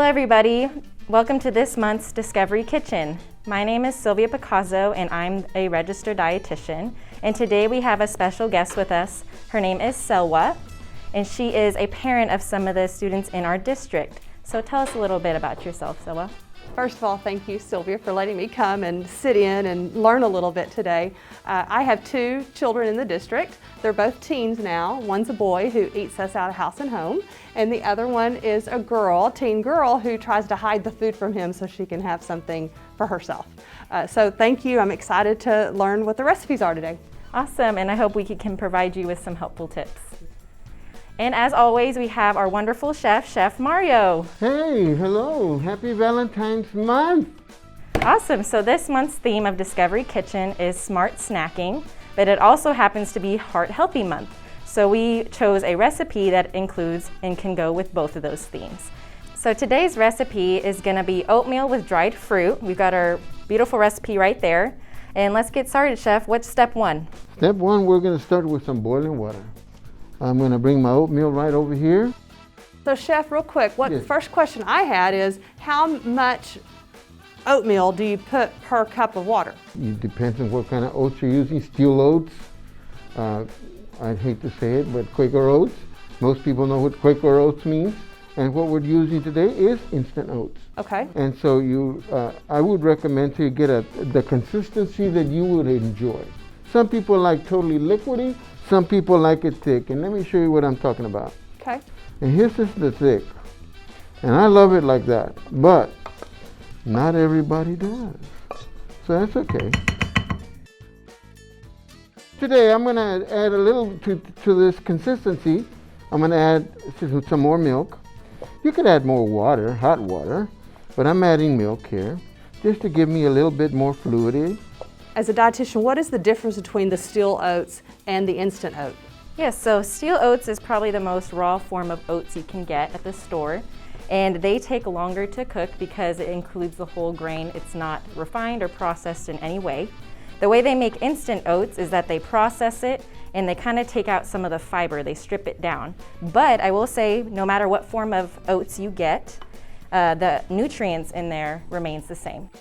everybody. Welcome to this month's Discovery Kitchen. My name is Sylvia Picasso and I'm a registered dietitian. And today we have a special guest with us. Her name is Selwa, and she is a parent of some of the students in our district. So tell us a little bit about yourself, Selwa. First of all, thank you, Sylvia, for letting me come and sit in and learn a little bit today. I have two children in the district. They're both teens now. One's a boy who eats us out of house and home, and the other one is a girl, teen girl, who tries to hide the food from him so she can have something for herself. So thank you. I'm excited to learn what the recipes are today. Awesome, and I hope we can provide you with some helpful tips. And as always, we have our wonderful chef, Chef Mario. Hey, hello, happy Valentine's month. Awesome, so this month's theme of Discovery Kitchen is smart snacking, but it also happens to be Heart Healthy Month. So we chose a recipe that includes and can go with both of those themes. So today's recipe is gonna be oatmeal with dried fruit. We've got our beautiful recipe right there. And let's get started, Chef. What's step one? Step one, we're gonna start with some boiling water. I'm gonna bring my oatmeal right over here. So Chef, real quick, Yes. First question I had is, how much oatmeal do you put per cup of water? It depends on what kind of oats you're using. Steel oats, I'd hate to say it, but Quaker oats. Most people know what Quaker oats means. And what we're using today is instant oats. Okay. And so I would recommend to get the consistency that you would enjoy. Some people like totally liquidy, some people like it thick. And let me show you what I'm talking about. Okay. And here's just the thick. And I love it like that, but not everybody does. So that's okay. Today I'm gonna add a little to this consistency. I'm gonna add some more milk. You could add more water, hot water, but I'm adding milk here just to give me a little bit more fluidity. As a dietitian, what is the difference between the steel oats and the instant oat? Yes, so steel oats is probably the most raw form of oats you can get at the store. And they take longer to cook because it includes the whole grain. It's not refined or processed in any way. The way they make instant oats is that they process it and they kind of take out some of the fiber, they strip it down. But I will say, no matter what form of oats you get, the nutrients in there remains the same.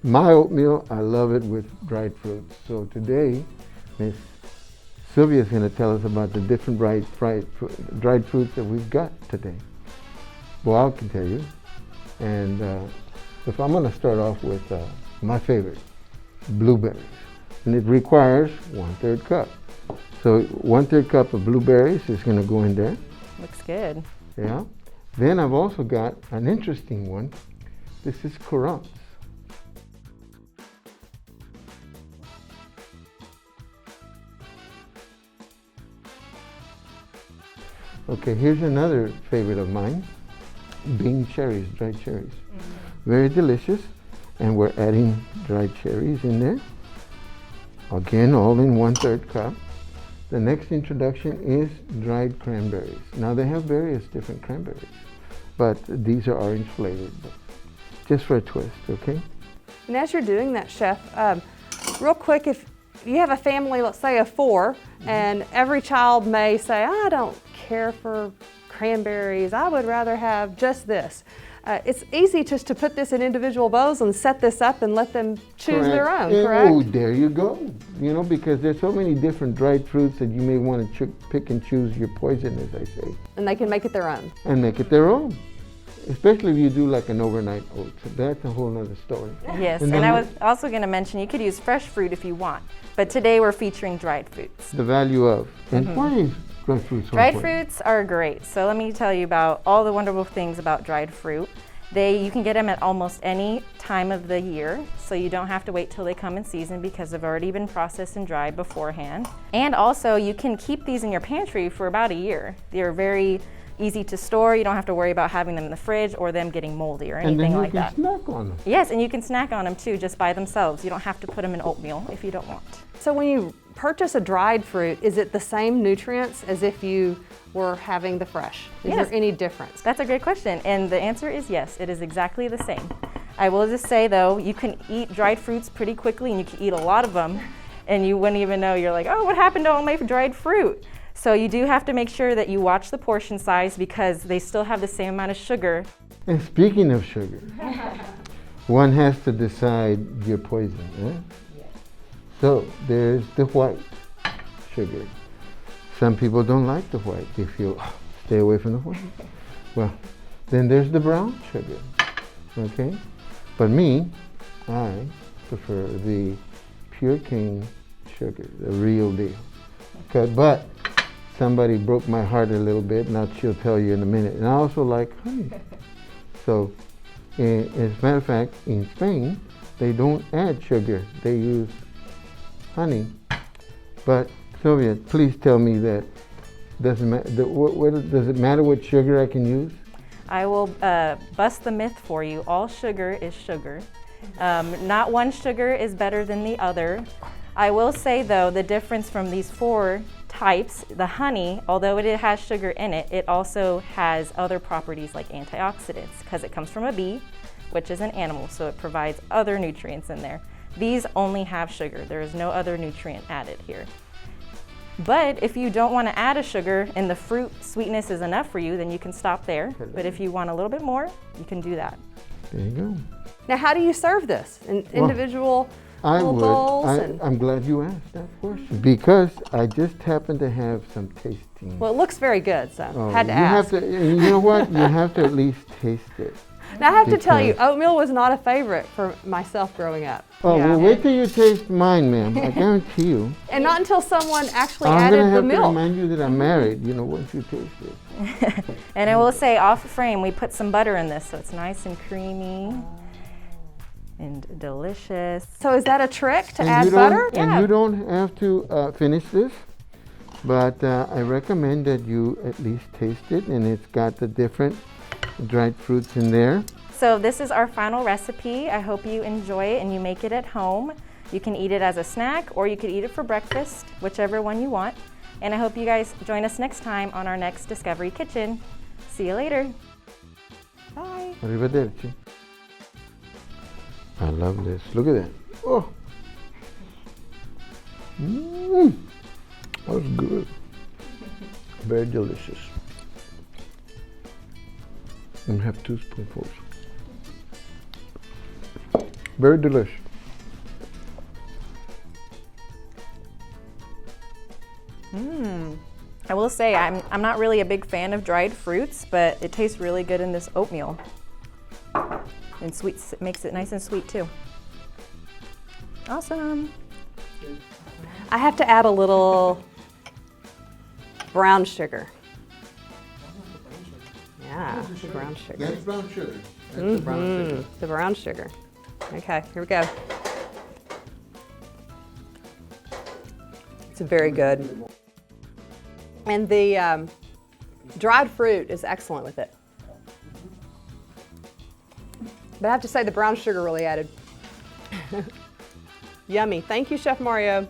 My oatmeal, I love it with dried fruits. So today, Miss Sylvia is going to tell us about the different dried fruits that we've got today. Well, I can tell you. And if I'm going to start off with my favorite, blueberries. And it requires 1/3 cup. So 1/3 cup of blueberries is going to go in there. Looks good. Yeah. Then I've also got an interesting one. This is currants. Okay, here's another favorite of mine. Bean cherries, dried cherries. Very delicious. And we're adding dried cherries in there. Again, all in 1/3 cup. The next introduction is dried cranberries. Now they have various different cranberries, but these are orange flavored, just for a twist, okay? And as you're doing that, Chef, real quick, if you have a family, let's say of 4, and every child may say, I don't care for cranberries, I would rather have just this. It's easy just to put this in individual bowls and set this up and let them choose their own, correct? Oh, there you go. You know, because there's so many different dried fruits that you may want to pick and choose your poison, as I say. And they can make it their own. And make it their own. Especially if you do like an overnight oat. That's a whole nother story. Yes, and I was also going to mention you could use fresh fruit if you want, but today we're featuring dried fruits. The value of. And why is dried fruits so Dried important? fruits are great. So let me tell you about all the wonderful things about dried fruit. You can get them at almost any time of the year, so you don't have to wait till they come in season because they've already been processed and dried beforehand. And also you can keep these in your pantry for about a year. They're very easy to store. You don't have to worry about having them in the fridge or them getting moldy or anything like that. And then you can snack on them. Yes, and you can snack on them too, just by themselves. You don't have to put them in oatmeal if you don't want. So when you purchase a dried fruit, is it the same nutrients as if you were having the fresh? Is Yes. there any difference? That's a great question, and the answer is yes, it is exactly the same. I will just say though, you can eat dried fruits pretty quickly and you can eat a lot of them and you wouldn't even know. You're like, oh, what happened to all my dried fruit? So you do have to make sure that you watch the portion size because they still have the same amount of sugar And speaking of sugar, one has to decide your poison. Eh? So there's the white sugar. Some people don't like the white. They feel, "Oh, stay away from the white." Well, then there's the brown sugar. Okay? But me, I prefer the pure cane sugar, the real deal. Okay, but somebody broke my heart a little bit, now she'll tell you in a minute. And I also like honey. So, as a matter of fact, in Spain, they don't add sugar. They use honey. But Sylvia, please tell me that does it matter what sugar I can use? I will bust the myth for you. All sugar is sugar. Not one sugar is better than the other. I will say though, the difference from these 4 types, the honey, although it has sugar in it, it also has other properties like antioxidants because it comes from a bee, which is an animal, so it provides other nutrients in there. These only have sugar. There is no other nutrient added here. But if you don't want to add a sugar and the fruit sweetness is enough for you, then you can stop there. But if you want a little bit more, you can do that. There you go. Now, how do you serve this? In individual little bowls? I'm glad you asked that question because I just happen to have some tasting. Well, it looks very good, so had to you ask. have to, you know what? You have to at least taste it. Now, I have to tell you, oatmeal was not a favorite for myself growing up. Oh, well, wait till you taste mine, ma'am. I guarantee you. And not until someone actually I'm added gonna the have milk. to remind you that I'm married, you know, once you taste it. And I will say, off frame, we put some butter in this, so it's nice and creamy and delicious. So is that a trick to And add butter? And you don't have to finish this, but I recommend that you at least taste it, and it's got the different dried fruits in there. So this is our final recipe. I hope you enjoy it and you make it at home. You can eat it as a snack or you could eat it for breakfast, whichever one you want. And I hope you guys join us next time on our next Discovery Kitchen. See you later. Bye. Arrivederci. I love this. Look at that. Oh. That's good. Very delicious. And have 2 spoonfuls. Very delicious. I will say I'm not really a big fan of dried fruits, but it tastes really good in this oatmeal. And sweet, it makes it nice and sweet too. Awesome. I have to add a little brown sugar. Yeah, brown sugar. That's brown sugar. That's the brown sugar. The brown sugar. Okay, here we go. It's very good. And the dried fruit is excellent with it. But I have to say the brown sugar really added. Yummy. Thank you, Chef Mario.